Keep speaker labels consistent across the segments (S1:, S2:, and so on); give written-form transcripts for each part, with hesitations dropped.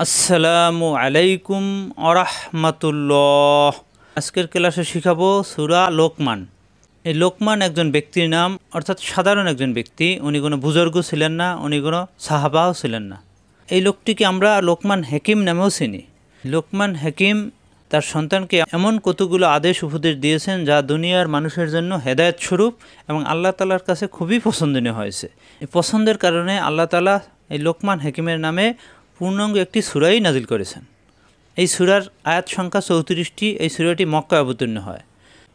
S1: আসসালামু আলাইকুম আরহামাতুল্লাহ। আজকের ক্লাসে শিখাবো সূরা লোকমান। এই লোকমান একজন ব্যক্তির নাম, অর্থাৎ সাধারণ একজন ব্যক্তি। উনি কোনো বুজুর্গ ছিলেন না, উনি কোনো সাহাবাও ছিলেন না। এই লোকটিকে আমরা লোকমান হাকিম নামেও চিনি। লোকমান হাকিম তার সন্তানকে এমন কতগুলো আদেশ উপদেশ দিয়েছেন যা দুনিয়ার মানুষের জন্য হেদায়েত স্বরূপ এবং আল্লাহ তাআলার কাছে খুবই পছন্দনীয় হয়েছে। এই পছন্দের কারণে আল্লাহ তাআলা এই লোকমান হাকিমের নামে পূর্ণাঙ্গ একটি সূরাই নাজিল করেছেন। এই সূরার আয়াত সংখ্যা 34টি। এই সূরাটি মক্কায় অবতীর্ণ হয়।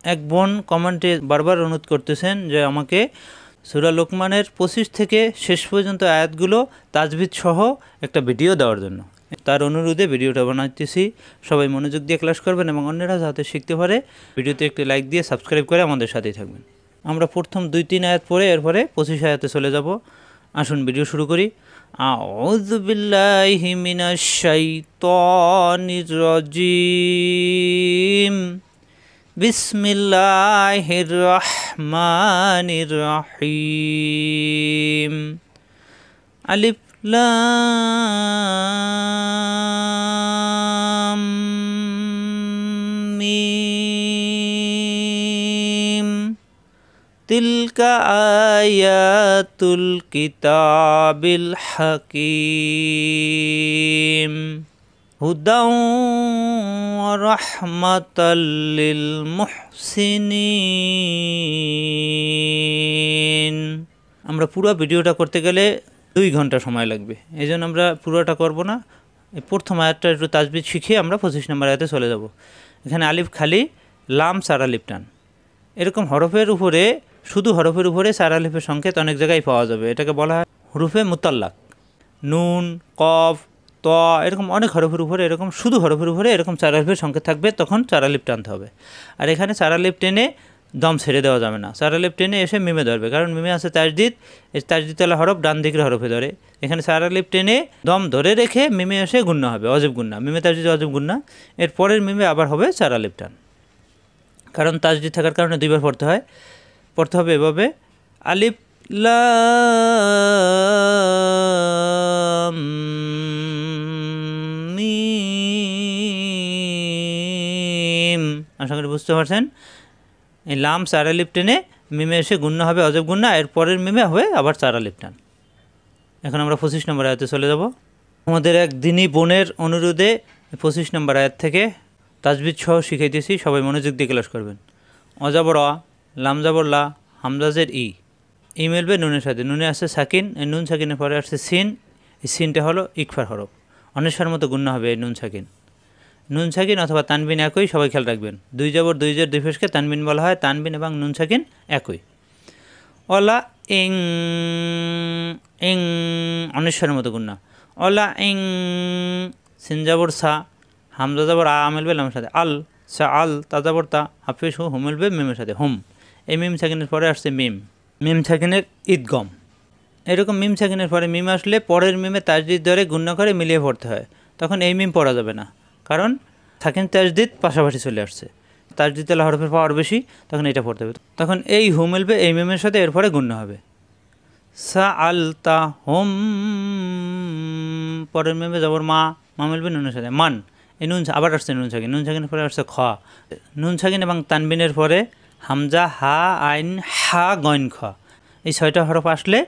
S1: এক বোন কমেন্টে বারবার অনুরোধ করতেছেন যে আমাকে সূরা লোকমানের 25 থেকে শেষ পর্যন্ত আয়াতগুলো তাজবিদ সহ একটা ভিডিও দেওয়ার জন্য। তার অনুরোধে ভিডিওটা বানাইতেছি। সবাই মনোযোগ দিয়ে ক্লাস করবেন এবং অন্যরা যাতে শিখতে পারে ভিডিওতে একটি লাইক দিয়ে সাবস্ক্রাইব করে আমাদের সাথেই থাকবেন। আমরা প্রথম 2-3 আয়াত পড়ে এরপরে 25 আয়াতে চলে যাব। আসুন ভিডিও শুরু করি। আউযু বিল্লাহি মিনাশ শাইতানির রাজিম। বিসমিল্লাহির রহমানির রহিম। আলিফ লাম মিম। তিলকা আয়াতুল কিতাবিল হাকিম। হুদাও ওয়া রাহমাতাল লিল মুহসিনিন। আমরা পুরো ভিডিওটা করতে গেলে 2 ঘন্টা সময় লাগবে, এই জন্য আমরা পুরোটা করব না। এই প্রথম আয়াতটা একটু তাজবিদ শিখে আমরা 25 নম্বর আয়াতে চলে যাব। এখানে আলিফ খালি, লাম চার আলিফ টান। এরকম হরফের উপরে, শুধু হরফের উপরে চার আলিফের সংকেত অনেক জায়গায় পাওয়া যাবে। এটাকে বলা হয় হুরুফে মুতাল্লাক। নুন, কফ, ত, এরকম অনেক হরফের উপরে, এরকম শুধু হরফের উপরে এরকম চার আলিফের সংকেত থাকবে, তখন চার আলিফ টানতে হবে। আর এখানে চার আলিফ টেনে দম ছেড়ে দেওয়া যাবে না। চার আলিফ টেনে এসে মিমে ধরবে, কারণ মিমে আছে তাজদিদ। এই তাজদিদওয়ালা হরফ ডান দিকের হরফে ধরে। এখানে চার আলিফ টেনে দম ধরে রেখে মিমে এসে গুণনা হবে, অজীব গুণনা। মিমে তাজদিদ অজীব গুণনা। এর পরের মিমে আবার হবে চার আলিফ টান, কারণ তাজদিদ থাকার কারণে 2 বার পড়তে হয়। পড়তে হবে এভাবে, আলিফ লাম মিম। আশা করি বুঝতে পারছেন। এই লাম চার আলিফ টেনে মিমে এসে গুণনা হবে, অজব গুণনা। এর পরের মিমে হবে আবার চার আলিফ টান। এখন আমরা 25 নম্বর আয়াতে চলে যাব। আমাদের এক দিনী বোনের অনুরোধে 25 নম্বর আয়াত থেকে তাজবিদ সহ শিখাইতেছি। সবাই মনোযোগ দিয়ে ক্লাস করবেন। অজাবর অ, লাম জাবর লা, হামজাজের ই। ই মিলবে নুনের সাথে। নুনে আসছে সাকিন, এই নুন সাকিনের পরে আসছে সিন। এই সিনটা হলো ইকফার হরফ। অনেসার মতো গুণনা হবে এই নুন সাকিন। নুন সাকিন অথবা তানবিন একই, সবাই খেয়াল রাখবেন। 2 জবর 2 জের 2 পেশকে তানবিন বলা হয়। তানবিন এবং নুন সাকিন একই। অলা ইং ইং, অনেসার মতো গুণনা। অলা ইং। সিন জাবর সা, হামজা জাবর আ মিলবে লামের সাথে। আল সা আল, তা জাবর তা, হাফিজ হু, হুম মিলবে মিমের সাথে। হুম। এই মিম সাকিনের পরে আসছে মিম। মিম সাকিনের ঈদগম। এরকম মিম সাকিনের পরে মিম আসলে পরের মিমে তাজদিদ ধরে গুণনা করে মিলিয়ে পড়তে হয়। তখন এই মিম পড়া যাবে না, কারণ সাকিন তাজদিদ পাশাপাশি চলে আসছে। তাজদিদওয়ালা হরফের পাওয়ার বেশি, তখন এটা পড়তে হবে। তখন এই হু মিলবে এই মিমের সাথে, এরপরে গুণনা হবে। সা আল তা হোম। পরের মিমে যাবর মা, মা মিলবে নুনের সাথে। মান। এই নুন আবার আসছে নুন সাকিন। নুন সাকিনের পরে আসছে খ। নুন সাকিন এবং তানবিনের পরে হামজা, হা, আইন, হা, গইন, খ। এই 6টা হরফ আসলে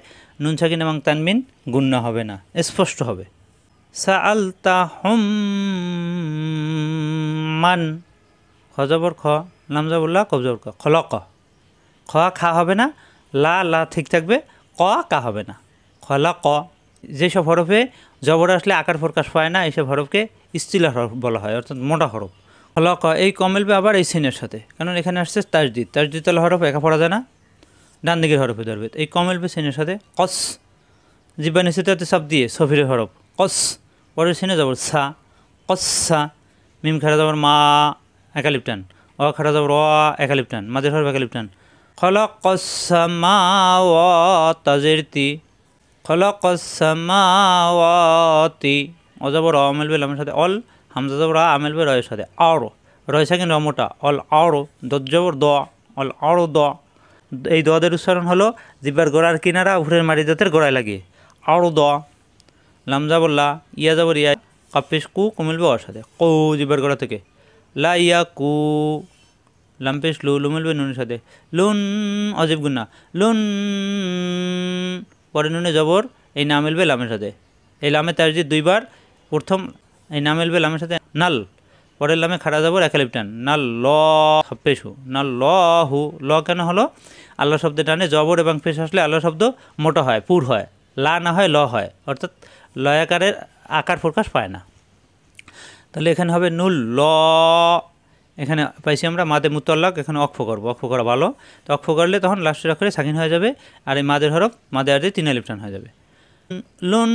S1: নুন সাকিন এবং তানবিন গুণনা হবে না, স্পষ্ট হবে। সা আল তা হোম মান। খ জবর খ, লাম জবর লা, কব জবর ক, খলক। খ খা হবে না, লা লা ঠিক থাকবে, ক কা হবে না। খলক। যেসব হরফে জবর আসলে আকার প্রকাশ পায় না, এইসব হরফকে ইস্তিলাহ হরফ বলা হয়, অর্থাৎ মোটা হরফ। খলক। এই ক মিলবে আবার এই সিনের সাথে, কারণ এখানে আসছে তাজদিদ। তাজদিদওয়ালা হরফ একা পড়া যায় না, ডান দিকের হরফে ধরবে। এই ক মিলবে সিনের সাথে। কস। জিব্বা নিচেতে সব দিয়ে সফিরের হরফ। কস। পরের সিনে যাবর সা, কসা। মিম খাড়া যাবর মা, একালিপ টান। অ খাড়া যাবর অ, একালিপ টান। মাঝের হরফ একালিপ টান। খলকস সামাওয়াতি তাজেরতি। খলকস সামাওয়াতি। অজাবর অ মিলবে লামের সাথে। অল। হামজা যাবর আ মিলবে রয়ের সাথে। আর। রয়েছে কিন্তু মোটা। অল আর। দত যাবর দ, অল আর দ। এই দদের উচ্চারণ হলো জিব্বার গোড়ার কিনারা উপরের মাটি দাঁতের গোড়ায় লাগিয়ে। আর দ। লাম যাবর লা, ইয়া যাবর ইয়া, কাপেশ কু কু মিলবে ওর সাথে, কু জিব্বার গোড়া থেকে। লা ইয়া কু, লামপেশ লু, লু মিলবে নুনের সাথে। লুন অজীব গুন্না, লুন। পরে নুনে জবর, এই না মিলবে লামের সাথে। এই লামে তাজদিদ দুইবার, প্রথম এই না মিলবে লামের সাথে নাল, পরের লামে খাড়া জবর এক আলিফ টান, নাল ল পেশু, নাল ল হু। ল কেন হলো? আল্লাহ শব্দের টানে জবর এবং পেশ আসলে আল্লাহ শব্দ মোটা হয়, পুর হয়, লা না হয় ল হয়, অর্থাৎ লয়াকারের আকার প্রকাশ পায় না। তাহলে এখানে হবে নুল ল। এখানে পাইছি আমরা মাদে মুতাল্লাক, এখানে অক্ফ করবো, অক্ফ করা ভালো। তো অক্ফ করলে তখন লাস্টের অক্ষরে সাকিন হয়ে যাবে, আর এই মাদের হরফ মাদে আর্দে 3 আলিফ টান হয়ে যাবে। লুন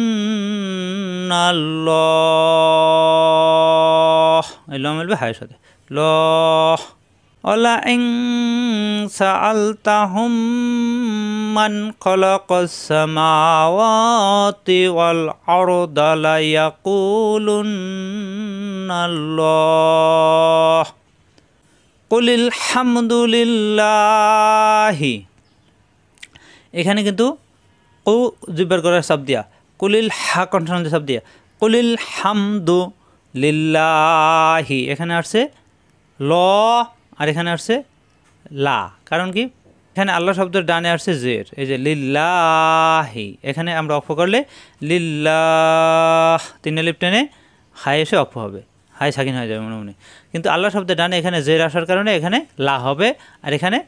S1: এই ল মিলবে হায়ের সাথে, ল। ওলা ইং সাআলতাহুম মান খালাকাস সামাওয়াতি ওয়াল আরদা লা ইয়াকুলুন্না আল্লাহ কুলিল হামদুলিল্লাহি। এখানে কিন্তু কু জিব্বার করার শব্দ দিয়া, কুলিল হা কন্ঠনান্তে শব্দ দিয়া, কুলিল হামদু লিল্লাহি। এখানে আসছে ল আর এখানে আসছে লা, কারণ কি এখানে আল্লাহ শব্দের ডানে আসছে জের, এই যে লিল্লাহি। এখানে আমরা অক্ষ করলে লিল্লাহ 3 আলিফ টেনে হাই এসে অক্ষ হবে, হাই সাকিন হয়ে যাবে মনে মনে। কিন্তু আল্লাহ শব্দের ডানে এখানে জের আসার কারণে এখানে লা হবে, আর এখানে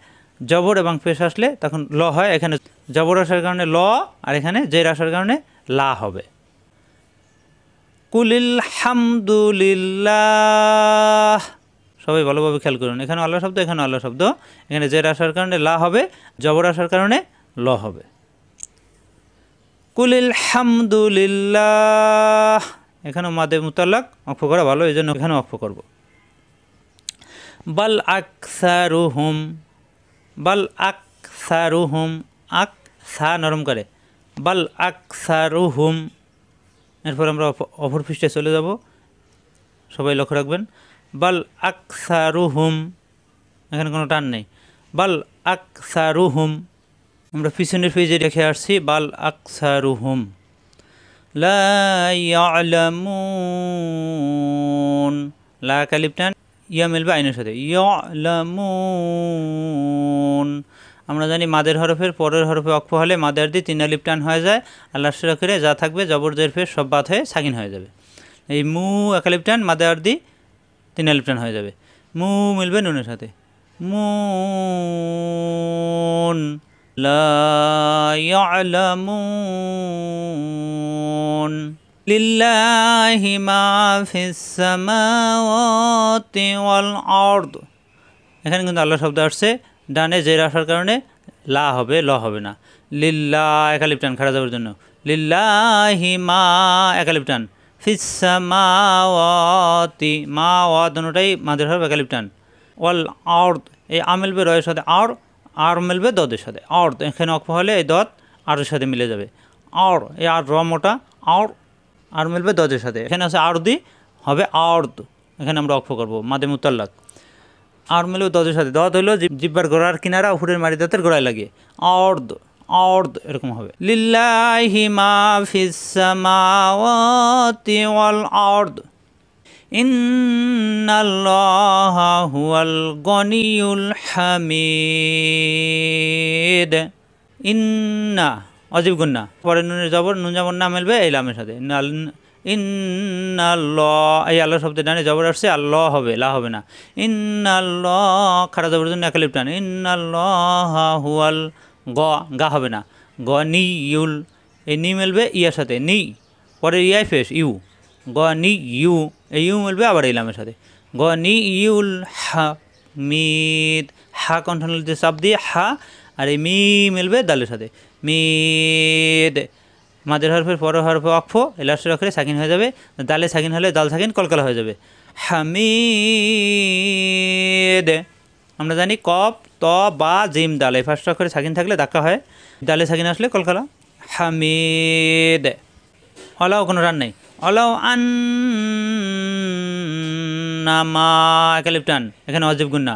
S1: জবর এবং পেশ আসলে তখন ল হয়। এখানে জবর আসার কারণে ল, আর এখানে জের আসার কারণে লা হবে। কুলিল হামদুলিল্লাহ, সবাই ভালোভাবে খেয়াল করুন, এখানে আল্লাহ শব্দ, এখানে আল্লাহ শব্দ, এখানে জের আসার কারণে লা হবে, জবর আসার কারণে ল হবে। কুলিল হামদুলিল্লাহ, এখানেও মাদে মুতাল্লাক, অক্ফ করা ভালো, এই জন্য এখানেও অক্ফ করব। বাল আকসারুহুম, বাল আকসারুহুম, আক সা নরম করে, বাল আকসারুহুম। এরপর আমরা অপর পৃষ্ঠে চলে যাব, সবাই লক্ষ্য রাখবেন। বাল আকসারুহুম, এখানে কোনো টান নেই, বাল আকসারুহুম। আমরা পিছনের পেজে রেখে আসছি বাল আকসারুহুম। লা ইয়ালামুন, লা কালিফ টান, ইয়া মিলবে আইনের সাথে, ইয়ালামুন। আমরা জানি মাদের হরফের পরের হরফে অক্ফ হলে মাদের দিয়ে 3 আলিফ টান হয়ে যায়, আর লাস্টের অক্ষরে যা থাকবে জবর জের ফের সব বাদ হয়ে সাকিন হয়ে যাবে। এই মু এক আলিফ টান, মাদে আর্দি 3 আলিফ টান হয়ে যাবে, মু মিলবে নুনের সাথে, মুন। লা ইয়ালামুন লিল্লাহি মা ফিস সামাওয়াতি ওয়াল আরদ। এখানে কিন্তু আল্লাহ শব্দ আসছে, ডানে জের আসার কারণে লা হবে, ল হবে না। লিল্লাহ এক আলিফ টান খাড়া যাওয়ার জন্য, লিল্লাহি মা এক আলিফ টান, ফিস সামাওয়াতি, মা ওয়া দুটোটাই মাদের হরফ এক আলিফ টান, ওয়াল আরদ, এই আ মিলবে রয়ের সাথে আর, আর মিলবে দদের সাথে, আর এখানে অক্ফ হলে এই দদ আরের সাথে মিলে যাবে, আর এই আর র মোটা, আর মিলবে দদের সাথে, এখানে আছে আরদি হবে আর্দ, এখানে আমরা অক্ফ করবো মাদে মুতাল্লাক। আর মিলবে দদের সাথে, দদ হইলো জিব্বার গোড়ার কিনারা উপরের মারি দাঁতের গোড়ায় লাগিয়ে, আর্দ আর্দ এরকম হবে। লিল্লাহি মা ফিস সামাওয়াতি ওয়াল আরদ ইন্নাল্লাহা হুয়াল গনিয়ুল হামিদ। ইন্না অজীব গুন্না, পরে নুনের জবর, নুন জবর না মিলবে এই লামের সাথে, ইন্নাল্লাহ, এই আল্লাহ শব্দের ডানে জবর আসছে, আল্লাহ হবে, লা হবে না। ইন্নাল্লাহ খাড়া জবরের জন্য এক আলিফ টান, ইন্নাল্লাহা হুয়াল, গা হবে না, গনিয়ুল, এই নি মিলবে ইয়ার সাথে, নি, পরে ইয়াই ফেস ইউ, গনিয়ু, এই ইউ মিলবে আবার এই লামের সাথে, গনিয়ুল হামিদ। হা কন্ঠনাল যে চাপ দিয়ে হা, আর এই মি মিলবে দালের সাথে, মিদ। মাদের হরফের পরের হরফে অক্ফ, এই লাস্টের অক্ষরে সাকিন হয়ে যাবে, দালে সাকিন হলে দাল সাকিন কলকলা হয়ে যাবে, হামিদ। আমরা জানি কফ ত বা জিম দাল, এই ফার্স্ট অক্ষরে সাকিন থাকলে ধাক্কা হয়, দালে সাকিন আসলে কলকলা, হামিদ। অলাও কোনো রান নেই, অলাও আন্নামা এক আলিফ টান, এখানে অজীব গুন্না,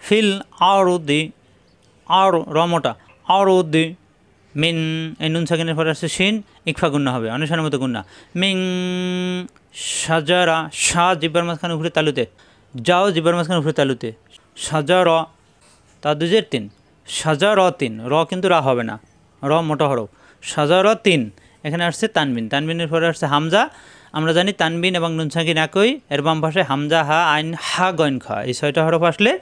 S1: ফিল আরদি, আর র মোটা, আরদি মিন, এই নুন সাকিনের পরে আসছে শিন, ইকফা গুন্না হবে, অনুসারের মতো গুন্না। মিং সাজারা, সা জিব্বার মাঝখানে উপরে তালুতে, যাও জিব্বার মাঝখানে উপরে তালুতে, সাজার, তা 2-3, সাজার 3, র কিন্তু রা হবে না, র মোটা হরফ, সাজার 3। এখানে আসছে তানবিন, তানবিনের পরে আসছে হামজা। আমরা জানি তানবিন এবং নুন সাকিন একই, এর বাম পাশে হামজা, হা, আইন, হা, গইন, খা, এই 6টা হরফ আসলে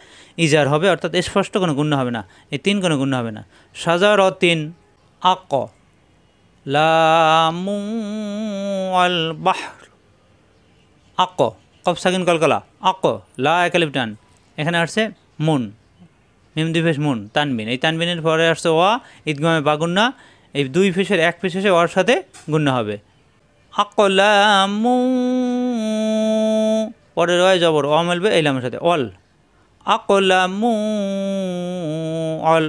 S1: ইজার হবে, অর্থাৎ স্পষ্ট কোনো গুণ্য হবে না, এই 3 কোনো গুণ্য হবে না। সাজার 3, আক, লামু আল বাহর, আক, কফ সাকিন কলকলা, আক, লা একালিফ টান, এখানে আসছে মুন, মিম 2 পেশ মুন, তানবিন, এই তানবিনের পরে আসছে ওয়া, ঈদগামে বা গুন্না, এই 2 পেশের 1 পেশ এসে ওয়ার সাথে গুন্না হবে। আকলামু, পরের ওয়ায় জবর, অ মিলবে এই লামের সাথে, অল, আকলামু অল,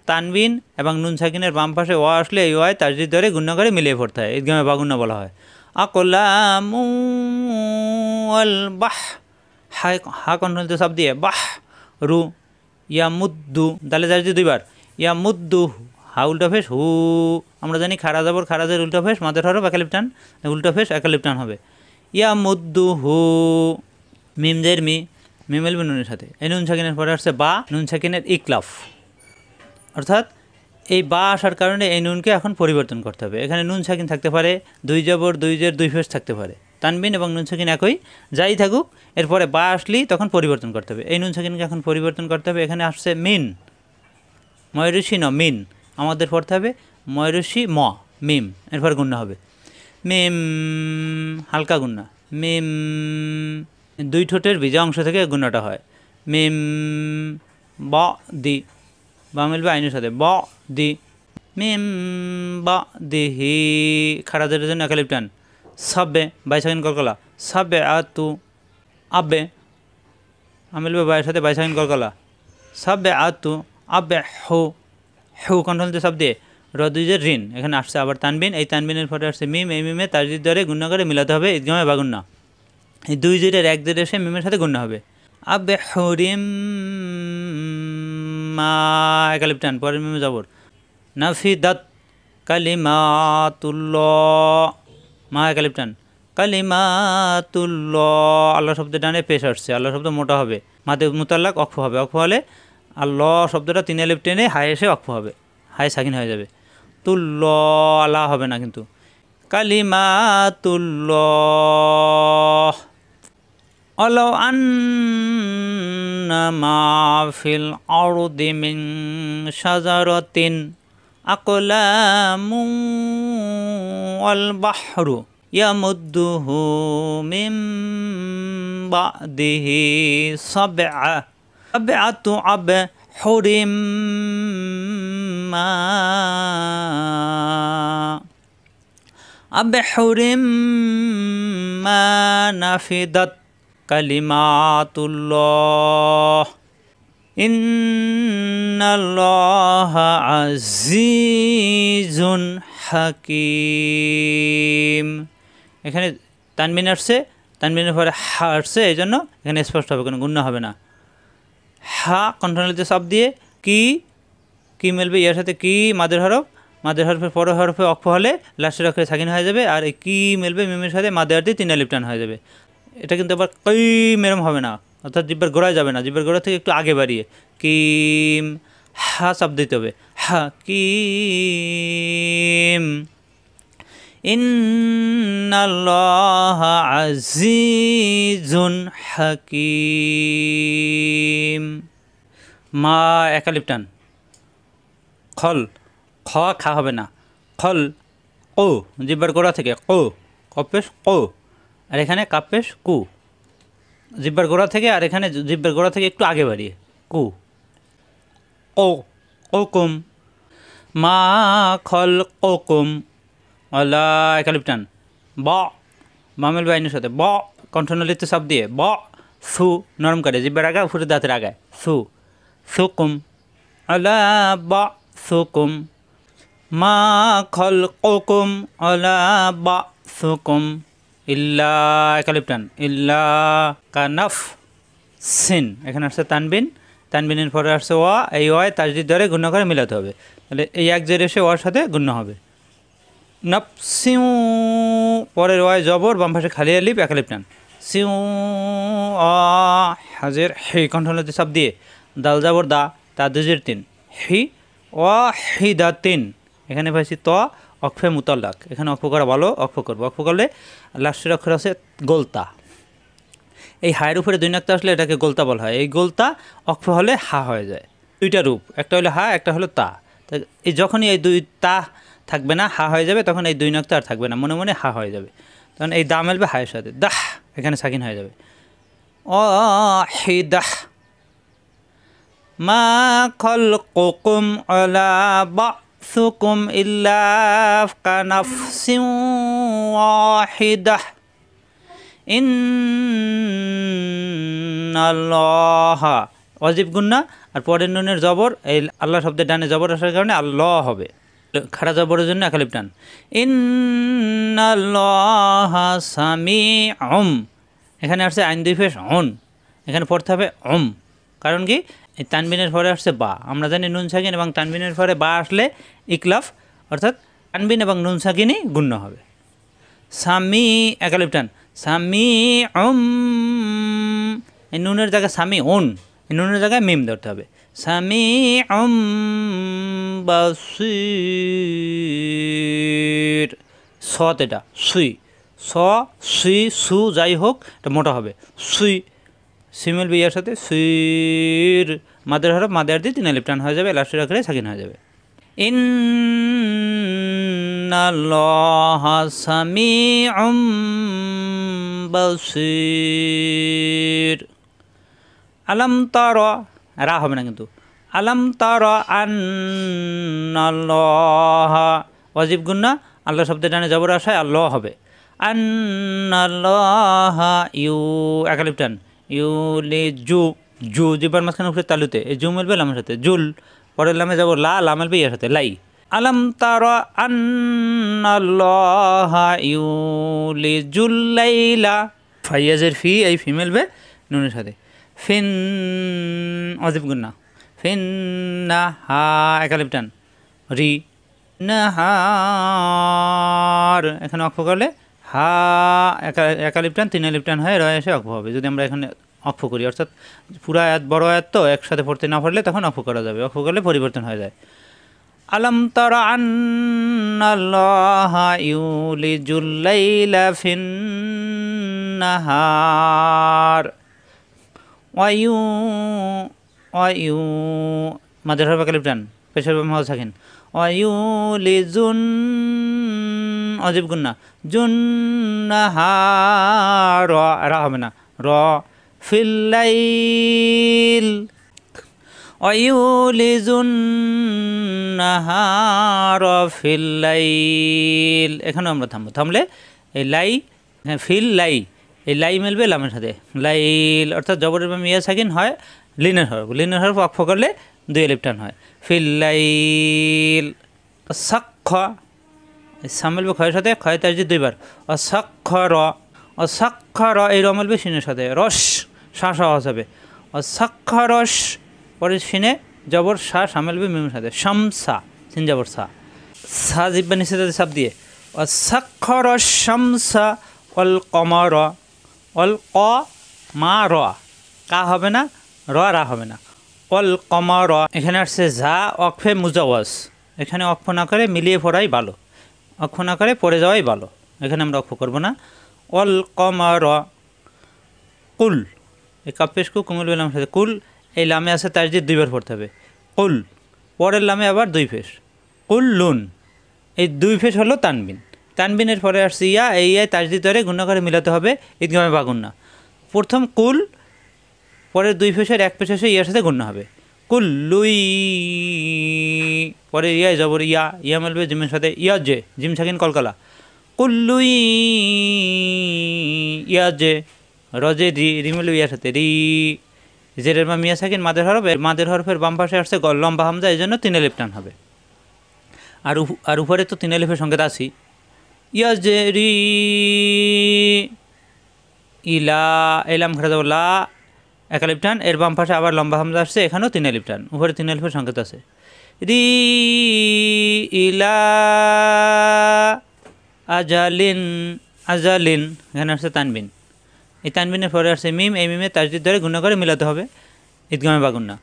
S1: তানবিন এবং নুন সাকিনের বাম পাশে ওয়া আসলে এই ওয়ায় তাজদিদ ধরে গুণ্য করে মিলিয়ে পড়তে হয়, ঈদগামে বা গুন্না বলা হয়। আকলামু আল বাহ, হা কন্ট্রোল সব দিয়ে, বাহ রু, ইয়া মুদ্দু, তাহলে তাজদিদ 2 বার, ইয়া মুদ্দু, হা উল্টা ফেস হু, আমরা জানি খারা যাবর, খারাজের উল্টা ফেস মাদের হরফ একালিফ টান, উল্টা ফেস একালিফ টান হবে। ইয়া মুদ্দু হু, মিম জের মি, মিম এলবে নুনের সাথে, এই নুন সাকিনের পরে আসছে বা, নুন সাকিনের ইকলাফ, অর্থাৎ এই বা আসার কারণে এই নুনকে এখন পরিবর্তন করতে হবে। এখানে নুন সাকিন থাকতে পারে, 2 জবর 2 জের 2 ফেস থাকতে পারে, তানবিন এবং নুন সাকিন একই, যাই থাকুক এরপরে বা আসলেই তখন পরিবর্তন করতে হবে, এই নুন সাকিনকে এখন পরিবর্তন করতে হবে। এখানে আসছে মিন, ময়ূষী ন মিন, আমাদের পড়তে হবে ময়ূষী ম, মিম, এরপর গুণ্য হবে, মিম হালকা গুণ্য, মিম 2 ঠোঁটের ভিজা অংশ থেকে গুণ্যটা হয়, মিম ব দি, বা মিলবে আইনের সাথে, ব দি, মিম বা দিহি, খারাজের জন্য একালিফ টান, সাবে 22 সেকেন্ড কলকলা, সাবে আতু, আবে, মিলবে বাইয়ের সাথে 22 সেকেন্ড কলকলা, সাবে আতু, আবে হু, হু কন্ট্রোল দিয়ে সব দিয়ে, র 2 জের ঋণ, এখানে আসছে আবার তানবিন, এই তানবিনের পরে আসছে মিম, এই মিমে তাজদিদ ধরে গুণ্য করে মিলাতে হবে, ঈদগামে বা গুণ্য, এই 2 জেরের 1 জের এসে মিমের সাথে গুণ্য হবে। আবে হুরিম মা একালিফ টান, পরের মিমে জবর, নাফিদাত কালিমাতুল্লাহ, মা একালিফ টান, কালিমাতুল্লাহ, আল্লাহ শব্দ ডানে পেশ আসছে, আল্লাহ শব্দ মোটা হবে, মাতে মুতাল্লাক অক্ফ হবে, অক্ফ হলে আল্লাহ শব্দটা 3 আলিফ টেনে হাই এসে অক্ফ হবে, হাই সাকিন হয়ে যাবে, তুল্লাহ, আল্লাহ হবে না কিন্তু, কালিমাতুল্লাহ, আলাউ আন্না মা ফিল আরদি মিন শাজারাতিন আকলামু ওয়াল বাহরু ইয়ামুদ্দুহু মিন বাদিহি সাবআতু আবহুরিম মা আবহুরিম মা নাফিদাত কালিমাতুল্লাহ ইন্নাল্লাহা আজিজুন হাকিম। এখানে তানবিন আসছে, তানবিনের পরে হা আসছে, এই জন্য এখানে স্পষ্ট হবে, কোনো গুণ্য হবে না। হা কন্ট্রোলিতে সব দিয়ে কি, কি মিলবে ইয়ার সাথে, কি মাদের হরফ, মাদের হরফের পরের হরফে অক্ষ হলে লাস্টের অক্ষরে সাকিন হয়ে যাবে, আর এই কি মিলবে মিমের সাথে মাদের হাতে 3 আলিফ টান হয়ে যাবে। এটা কিন্তু আবার কই মেরম হবে না, অর্থাৎ জিব্বার গোড়ায় যাবে না, জিব্বার গোড়া থেকে একটু আগে বাড়িয়ে কিম, হা শব্দ দিতে হবে, হা কিম। ইন্নাল্লাহা আজিজুন হাকিম, মা একালিফ টান, খল, খ খা হবে না, খল ও, জিব্বার গোড়া থেকে ও, কপেশ ও, আর এখানে কাপেশ কু, জিব্বার গোড়া থেকে, আর এখানে জিব্বার গোড়া থেকে একটু আগে বাড়িয়ে কু, ও ওকুম, মা খল ওকুম, আলা একালিফ টান, ব মামেল বাইনের সাথে ব কণ্ঠনলিতে সব দিয়ে, ব সু নরম করে জিব্বার আগায় উপরে দাঁতের আগায়, সু সুকুম, আলা ব সুকুম, মা খল ওকুম আলা ব সুকুম, ইল্লা একালিফ টান, ইল্লা কানাফ সিন, এখানে আসছে তানবিন তানবিনের পরে আসছে ওয়া, এই ওয়ায় তাজদিদ ধরে গুণ্য করে মিলাতে হবে। তাহলে এই এক জের এসে ওয়ার সাথে গুণ্য হবে। নাফসিউ, পরের ওয়ায় জবর, বাম পাশে খালি আলিফ, এক আলিফ টান। সিউ আ, হাজের হি কণ্ঠনালীতে চাপ দিয়ে, দাল জবর দা, তা দুজের তিন, হি ওয়া হি দা তিন। এখানে পাইছি ত অক্ষে মুতাল্লাক, এখানে অক্ষ করা ভালো, অক্ষ করবো। অক্ষ করলে লাস্টের অক্ষর আছে গোলতা। এই হায়ের উপরে দুই নাক্তা আসলে এটাকে গোলতা বলা হয়। এই গোলতা অক্ষ হলে হা হয়ে যায়। দুইটা রূপ, একটা হলো হা, একটা হলো তা। এই যখনই এই দুই তা থাকবে না, হা হয়ে যাবে, তখন এই দুই নাক্তা আর থাকবে না, মনে মনে হা হয়ে যাবে। তখন এই দা মেলবে হায়ের সাথে, দাহ, এখানে সাকিন হয়ে যাবে। অ হি দাহ। মা খালকুকুম ওয়ালা বা'সুকুম ইল্লা কানাফসিন ওয়াহিদাহ ইন্নাল্লাহা, ওয়াজিব গুন্না, আর পরের নুনের জবর, এই আল্লাহ শব্দের ডানে জবর আসার কারণে আল্লাহ হবে। খাড়া জবরের জন্য এক আলিফ টান। ইন্নাল্লাহা সামিউম, এখানে আসছে আইন দুই পেশ অন, এখানে পড়তে হবে অম। কারণ কি, এই তানবিনের পরে আসছে বা। আমরা জানি নুন সাকিন এবং তানবিনের পরে বা আসলে ইকলাফ, অর্থাৎ তানবিন এবং নুন সাকিনই গুণ্য হবে। সামি, এক আলিফ টান। সামি এই নুনের জায়গায় সামি ওন, এই নুনের জায়গায় মিম ধরতে হবে। সামি বাসির, সত, এটা সুই, স সুই সু যাই হোক এটা মোটা হবে, সুই। সিমেল বিয়ার সাথে সুইর, মাদের হরফ মাদের দিয়ে তিন আলিফ টান হয়ে যাবে, লাস্টের আখরে সাকিন হয়ে যাবে। ইন্নাল্লাহা সামিউম বাসির। আলাম তারা, রা হবে না কিন্তু, আলাম তারা আন্নাল্লাহা, ওয়াজিব গুন্না, আল্লাহ শব্দের ডানে জবর আসায় আল্লাহ হবে। আন্নাল্লাহা ইউ, এক আলিফ টান, ইউলি জু, জু জিবার মাঝখানে উপরে তালুতে, এই জু মেলবে লামের সাথে, জুল, পরের লামে যাব লা, লা মেলবে ইয়ার সাথে, লাই। আলাম তারা আন্নাল্লাহা ইউলি জুল্লাইলা, ফাইয়াজের ফি, এই ফি মেলবে নুনের সাথে, ফিন, অজিব গুন্না, ফিন না হা, এক আলিফ টান, রি নাহার, এখানে অক্ষ করলে হা এক আলিফ টান, তিন আলিফ টান হয়, রয় এসে অক্ষ হবে। যদি আমরা এখানে অক্ষ করি, অর্থাৎ পুরা আয়াত বড় আয়াত তো একসাথে পড়তে না পারলে তখন অক্ষ করা যাবে, অক্ষ করলে পরিবর্তন হয়ে যায়। আলাম তারা আন্নাল্লাহা ইউলিজুল লাইলা ফিন নাহার, ওয়ায়ু ওয়ায়ু, মাদের হরফ এক আলিফ টান, পেশের বাম হাওয়া সাকিন, ওয়ায়ুলিজুন, অজিব গুন্না, জুন্নাহার, রা হবে না, র, ফিল্লাইল, ওয়ায়ুলিজুন্নাহার ফিল্লাইল। এখানেও আমরা থামবো, থামলে এই লাই, ফিল লাই, এই লাই মেলবে লামের সাথে, লাইল, অর্থাৎ জবরের বাম ইয়া সাকিন হয়, লিনের হরফ, লিনের হরফ অক্ষ করলে দুই আলিফ টান হয়, ফিল্লাইল। সাক্ষ, সামেলবে ক্ষয়ের সাথে, ক্ষয় তাজদিদ দুইবার, অসাক্ষর, অসাক্ষর, এই র মেলবে সিনের সাথে, রস, শ্বাস আওয়াজ হবে, অসাক্ষরস, পরে সিনে জবর সা, সামেলবে মিমের সাথে, শামসা, সিন জবর সা, সা জিব্বা নিচে তাদের চাপ দিয়ে, অসাক্ষর শামসা অল কমর, অল ক মা র, কা হবে না, র রা হবে না, অল কমর। এখানে আসছে যা অক্ষে মুজাওয়াজ, এখানে অক্ষ না করে মিলিয়ে পড়াই ভালো, অক্ষ না করে পড়ে যাওয়াই ভালো, এখানে আমরা অক্ষ করবো না। অল কমর, কুল, এই কাপেশকু কুমুল বেলামের সাথে কুল, এই লামে আছে তাজদিদ দুইবার পড়তে হবে, কুল, পরের লামে আবার দুই ফেস, কুল লুন, এই দুই ফেস হলো তানবিন। তানবিনের পরে আসছে ইয়া, এই ইয়ায় তাজদিদ ধরে গুণা করে মিলাতে হবে ঈদগামে বা গুন্না। প্রথম কুল, পরের দুই ফেসের এক ফেস এসে ইয়ার সাথে গুণা হবে, কুল লুই, পরে ইয়ায় জবর ইয়া, ইয়া মেলবে জিমের সাথে, ইয়া জে, জিম সাকিন কলকালা, কুল্লুই ইয়া জে, রজে রি, রি মেলবে ইয়ার সাথে, রি, জেরের বা মিয়া সাকিন মাদের হরফ, মাদের হরফের বাম পাশে আসছে লম্বা হামজা, এই জন্য তিন আলিফ টান হবে। আর উপরে তো তিন আলিফের সংকেত আসি, ইয়া জে রি, ইলা, এলাম খাড়া যাব লা, এক আলিফ টান, এর বাম পাশে আবার লম্বা হামজা আসছে, এখানেও 3 আলিফ টান, উপরে 3 আলিফের সংকেত আছে। রি ইলা আজালিন, আজালিন এখানে আসছে তানবিন, এই তানবিনের পরে আসছে মিম, এই মিমে তাসদিদ ধরে গুণা করে মিলাতে হবে ঈদগামে বা গুন্না।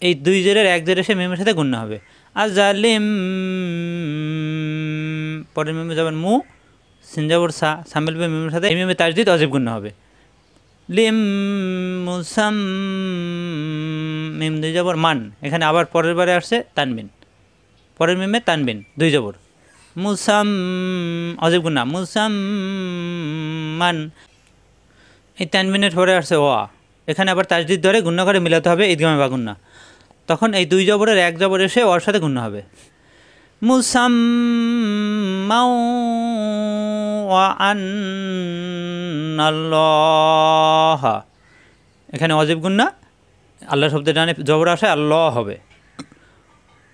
S1: এই 2 জেরের 1 জের এসে মিমের সাথে গুণা হবে। আজালিম, পরের মিমে যাবেন মু, সিনজাবর সা, সা মিলবে মিমের সাথে, এই মিমে তাসদিদ অজিব গুণা হবে। লিম মুসাম, মিম 2 জবর মান, এখানে আবার পরের বারে আসছে তানবিন, পরের মিমে তানবিন 2 জবর, মুসাম অজিব গুণা, মুসাম মান। এই তানবিনের পরে আসছে ওয়া, এখানে আবার তাসদিদ ধরে গুণা করে মিলাতে হবে ঈদগামে বা গুন্না, তখন এই 2 জবরের 1 জবর এসে ওর সাথে গুণা হবে। মুসাম্মাউ ওয়া আন্নাল্লাহ, এখানে অজিব গুন্না, আল্লাহ শব্দের ডানে জবর আসে আল্লাহ হবে।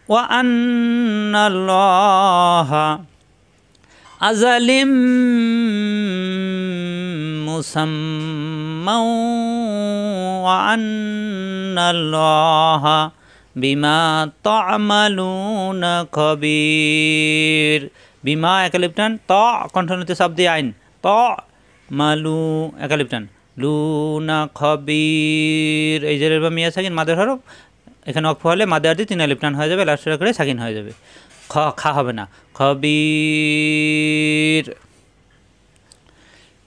S1: ওয়া আন্নাল্লাহ আজালিম মুসাম্মাউ ওয়া আন্নাল্লাহ বিমা তা'মালুনা খবীর। বিমা এক আলিফ টান, ত কণ্ঠনীতে শব্দ দিয়ে আইন, ত মালু এক আলিফ টান, লুনা খবীর, এই জেরের বা মিয়া সাকিন মাদের হরফ, এখানে অক্ষ হলে মাদে আরদি 3 আলিফ টান হয়ে যাবে, লাস্টের করে সাকিন হয়ে যাবে, খ খা হবে না, খবীর।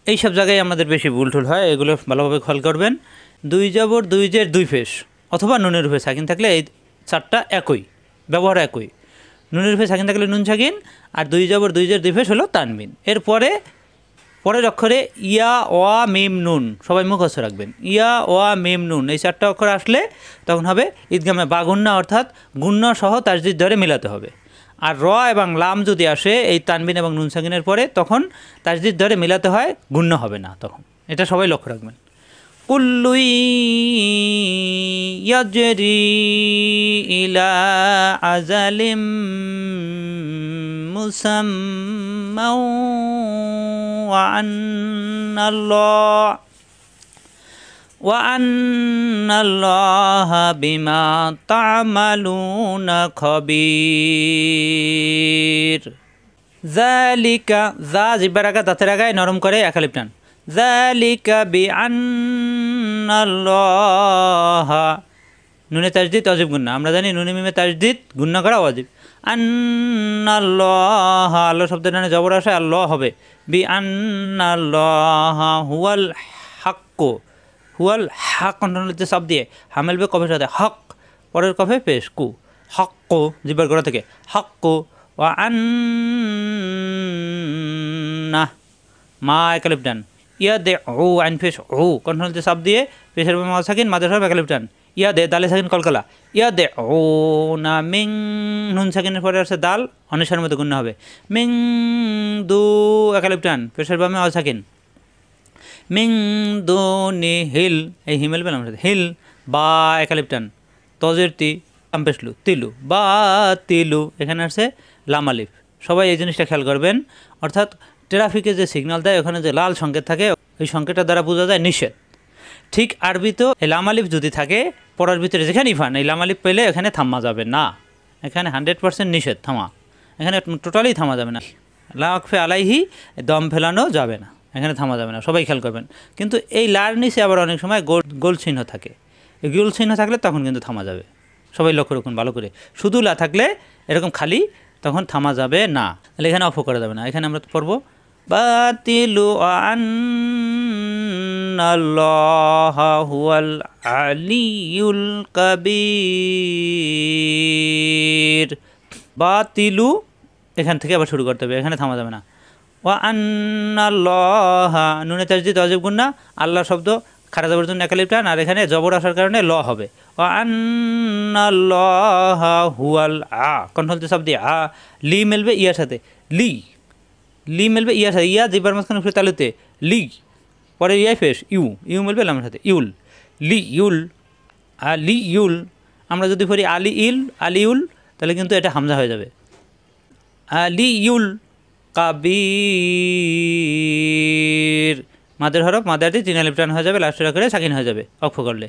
S1: এই সব জায়গায় আমাদের বেশি ভুল টুল হয়, এগুলো ভালোভাবে খেয়াল করবেন। 2 জবর 2 জের 2 পেশ অথবা নুনের উপরে সাকিন থাকলে এই 4টা একই, ব্যবহার একই। নুনের উপরে সাকিন থাকলে নুন সাকিন, আর 2 জবর 2 জের 2 পেশ হলো তানবিন। এরপরে পরের অক্ষরে ইয়া ওয়া মিম নুন, সবাই মুখস্থ রাখবেন, ইয়া ওয়া মিম নুন, এই 4টা অক্ষর আসলে তখন হবে ঈদগামে বা গুন্না, অর্থাৎ গুন্না সহ তাসদিদ ধরে মিলাতে হবে। আর র এবং লাম যদি আসে এই তানবিন এবং নুন সাকিনের পরে, তখন তাসদিদ ধরে মিলাতে হয়, গুন্না হবে না তখন, এটা সবাই লক্ষ্য রাখবেন। কুল্লু ইয়াজরি ইলা আজালিম মুসাম্মাউ ওয়া আন্নাল্লাহা বিমা তা'মালুনা খবীর। যালিকা, যা জিব্বার আগা দাঁতের আগায় নরম করে এক আলিফ টান, যালিকা বিআন্নাল্লাহা, নুনে তাসদিদ অজিব গুন্না, আমরা জানি নুনে মিমে তাসদিদ গুন্না করা অজিব। আন্নাল্লাহা, আল্লাহ শব্দের ডানে জবর আসে আল্লাহ হবে, বিআন্নাল্লাহা হুয়াল হাক্কু, হুয়াল হাক কণ্ঠনীতে শব্দ দিয়ে হামেলবে কফের সাথে হক, পরের কফে পেশ কু, হক্কু জিব্বার গোড়া থেকে হক্কু। ওয়া আন্না, মা এক আলিফ টান, ইয়া দে ও আইন ফেস ও কণ্ঠনীতে শব্দ দিয়ে পেশের মা সাকিন মাদের সব এক আলিফ টান, ইয়া দে দালে সাকিন কলকলা, ইয়া দে ও না মিং, নুন সাকিনের পরে আসছে দাল, অনিসার মধ্যে গুণ হবে, মিং দু এক আলিফ টান, পেশের বামে অ সাকিন, মিং দুনি হিল, এই হিমেল পেলাম হিল, বা এক আলিফ টান, তজের তি আমপেশলু তিলু, বা তিলু, এখানে আসছে লাম আলিফ। সবাই এই জিনিসটা খেয়াল করবেন, অর্থাৎ ট্রাফিকে যে সিগন্যাল দেয় ওখানে যে লাল সংকেত থাকে, ওই সংকেতটার দ্বারা বোঝা যায় নিষেধ। ঠিক আরবিতেও এই লাম আলিফ যদি থাকে পড়ার ভিতরে যেখানেই ফান, এই লাম আলিফ পেলে এখানে থামা যাবে না, এখানে 100% নিষেধ থামা, এখানে টোটালি থামা যাবে না। লা ওয়াকফে আলাইহি, দম ফেলানো যাবে না, এখানে থামা যাবে না, সবাই খেয়াল করবেন। কিন্তু এই লার নিচে আবার অনেক সময় গোল চিহ্ন থাকে, এই গোল চিহ্ন থাকলে তখন কিন্তু থামা যাবে, সবাই লক্ষ্য রাখুন ভালো করে। শুধু লা থাকলে এরকম খালি, তখন থামা যাবে না, তাহলে এখানে অফ করা যাবে না। এখানে আমরা পড়ব বাতিলু আন্নাল্লাহা হুয়াল আলিয়ুল কাবীর। বাতিলু এখান থেকে আবার শুরু করতে হবে, এখানে থামা যাবে না। ওয়া আন্নাল্লাহা, নুনে তাসদিদ অজিব গুন্না, আল্লাহ শব্দ খারা জবরের জন্য এক আলিফ টান, আর এখানে জবর আসার কারণে ল হবে। ওয়া আন্নাল্লাহা হুয়াল আ, কণ্ঠলতে শব্দ দিয়ে আ, লি মেলবে ইয়ার সাথে, লি লি মেলবে ইয়ার সাথে, ইয়া জিবার মাঝখানে ফিরে তালুতে লি, পরে ইয়াই ফেস ইউ, ইউ মেলবে লামের সাথে ইউল, লি ইউল, আলি ইউল। আমরা যদি পড়ি আলি ইল, আলিউল, তাহলে কিন্তু এটা হামজা হয়ে যাবে, আলিউল কাবীর। মাদের হরফ মাদের দিয়ে 3 আলিফ টান হয়ে যাবে, লাস্টের আখরে সাকিন হয়ে যাবে অক্ষ করলে।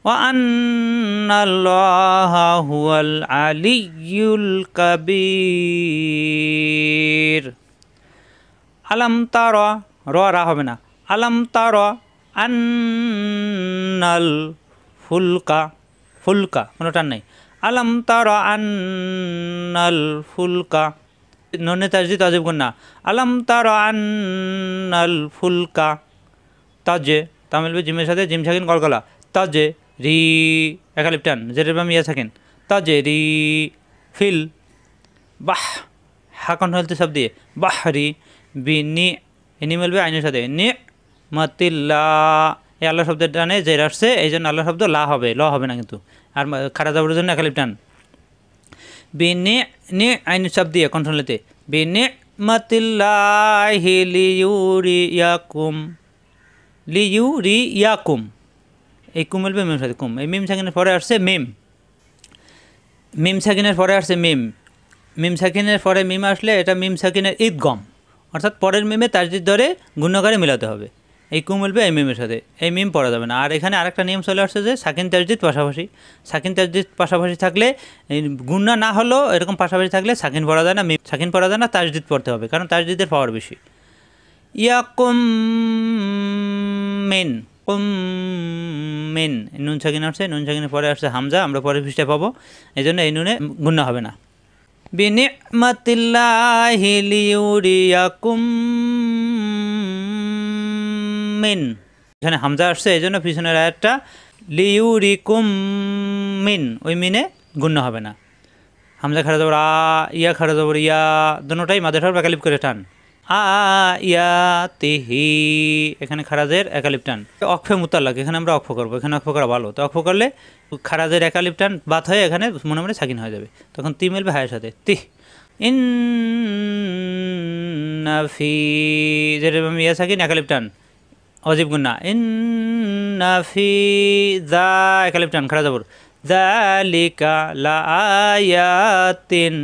S1: ওয়া আন্নাল্লাহা হুয়াল আলিয়্যুল কাবীর। আলাম তারা, রা হবে না, আলাম তারা আন্নাল ফুলকা, ফুলকা কোনো টান নাই, আলাম তারা আন্নাল ফুলকা, নুনে তাজদিদ ওয়াজিব গুন্না, আলাম তারা আন্নাল ফুলকা, তাজে তা মিলবে জিমের সাথে, জিম সাকিন কলকলা, তাজে রি এক আলিফ টান, জেরের বাম ইয়া সাকিন, তাজে রি ফিল বাহ, হা কণ্ঠ সব দিয়ে বাহরি, বিনি ইনি মিলবে আইনের সাথে, নি মাতিল্লা, এই আল্লাহ শব্দের টানে জের আসছে, এই জন্য আল্লাহ শব্দ লা হবে, ল হবে না কিন্তু, আর খারা যাবার জন্য এক আলিফ টান, বিনি নি আইনের সব দিয়ে কণ্ঠলেতে, বিনি মাতিল্লাহি লিইউরিয়াকুম, লিইউরিয়াকুম, এই কুম মিলবে মিমের সাথে, কুম এই মিম সাকিনের পরে আসছে মিম, মিম সাকিনের পরে আসছে মিম, মিম সাকিনের পরে মিম আসলে এটা মিম সাকিনের ঈদগম, অর্থাৎ পরের মিমে তাজদিদ ধরে গুণ্যকারে মিলাতে হবে, এই কুম মিলবে এই মিমের সাথে, এই মিম পড়া যাবে না। আর এখানে আরেকটা নিয়ম চলে আসছে যে সাকিন তাজদিদ পাশাপাশি, সাকিন তাজদিদ পাশাপাশি থাকলে গুণ্য না হলেও এরকম পাশাপাশি থাকলে সাকিন পড়া যায় না, মিম সাকিন পড়া যায় না, তাজদিদ পড়তে হবে, কারণ তাজদিদের পাওয়ার বেশি। ইয়াকুম মিন, কুম মিন, নুন সাকিন আসছে, নুন সাকিনের পরে আসছে হামজা, আমরা পরের পৃষ্ঠায় পাবো, এই জন্য এই নুনে গুণ্য হবে না। বিনি'মাতিল্লাহি লিইউরিয়াকুম মিন, এখানে হামজা আসছে এই জন্য পিছনের আয়াতটা লিইউরিকুম মিন, ওই মিনে গুণ্য হবে না। হামজা খাড়া যাবর আ, ইয়া খাড়া যাবর ইয়া, দুটোটাই মাদের হরফ এক আলিফ করে টান, আয়াতিহি, এখানে খারাজের এক আলিফ টান, অক্ফে মুতাল্লাক, এখানে আমরা অক্ফ করবো, এখানে অক্ফ করা ভালো, তো অক্ফ করলে খারাজের এক আলিফ টান বাদ হয়ে এখানে মনে মনে সাকিন হয়ে যাবে, তখন তি মিলবে হায়ের সাথে, তিহ। ইন্না ফি, যেটা ইয়া সাকিন এক আলিফ টান অজিব গুন্না, ইন্না ফি যা এক আলিফ টান খাড়া যাবর, যালিকা লাআয়াতিন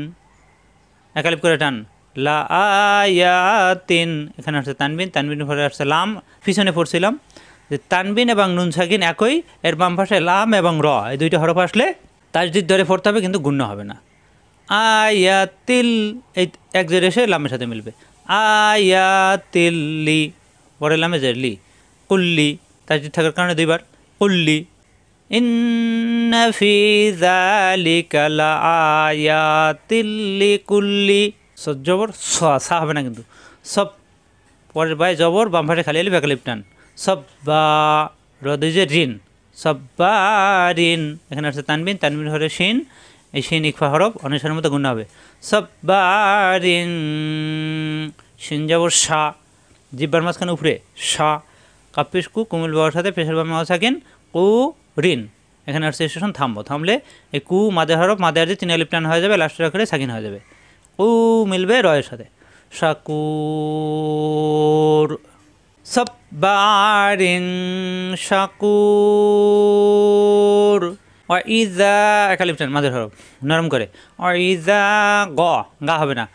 S1: এক আলিফ করে টান, লা আয়াতিন, এখানে আসছে তানবিন, তানবিনের পরে আসছে লাম, পিছনে পড়ছিলাম যে তানবিন এবং নুন সাকিন একই, এর বাম পাশে লাম এবং র, এই দুইটা হরফ আসলে তাজদিদ ধরে পড়তে হবে কিন্তু গুণ্য হবে না। আয়াতিল, এই এক জের এসে লামের সাথে মিলবে, আয়াতিল্লি, পরে লামে জের লি, কুল্লি, তাজদিদ থাকার কারণে দুইবার, কুল্লি, ইন্না ফি যালিকা লাআয়াতিল লিকুল্লি, জবর সা হবে না কিন্তু, সব পরের বাই জবর, বাম পাশে খালি আলিফ এক আলিফ টান, সব বা রদে রিন, সব বা রিন, এখানে আসছে তানবিন, তানবিন হরে শিন, এই শিন ইকফা হরফ অনুসারের মতো গুণ হবে, সব বা রিন, শিন জবর সা, জিব্বার মাঝখানে উপরে সা, কাপিস কু, কুমিল বাবার সাথে পেশার বামে থাকেন কু রিন, এখানে আসছে স্টেশন থামবো, থামলে এই কু মাদের হরফ মাদের দিয়ে 3 আলিফ টান হয়ে যাবে, লাস্টের আখরে সাকিন হয়ে যাবে, কু মিলবে রয়ের সাথে, শাকুর, সাব্বারিন শাকুর, ওয়াইজা এক আলিফ টান মাদের হরফ নরম করে, ওয়াইজা গা হবে না,